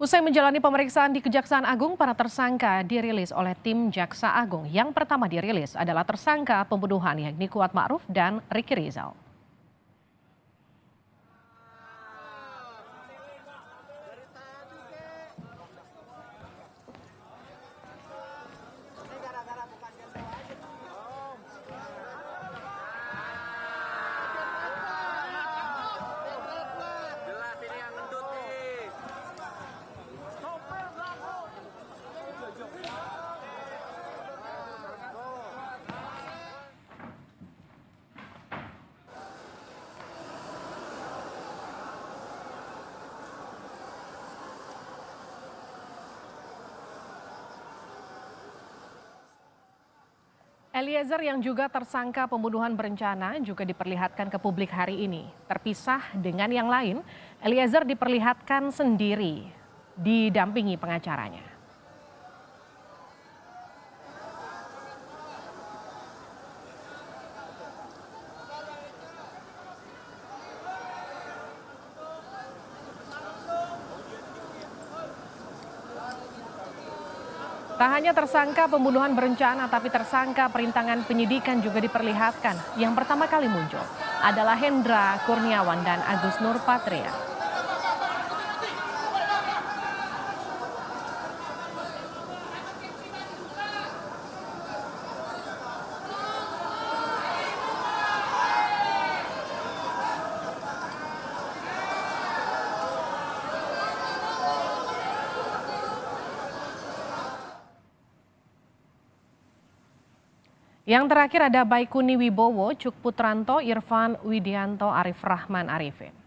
Usai menjalani pemeriksaan di Kejaksaan Agung, para tersangka dirilis oleh tim Jaksa Agung. Yang pertama dirilis adalah tersangka pembunuhan yakni Kuat Ma'ruf dan Ricky Rizal. Eliezer yang juga tersangka pembunuhan berencana juga diperlihatkan ke publik hari ini. Terpisah dengan yang lain, Eliezer diperlihatkan sendiri, didampingi pengacaranya. Tak hanya tersangka pembunuhan berencana, tapi tersangka perintangan penyidikan juga diperlihatkan. Yang pertama kali muncul adalah Hendra Kurniawan dan Agus Nurpatria. Yang terakhir ada Baikuni Wibowo, Cuk Putranto, Irfan Widianto, Arif Rahman Arifin.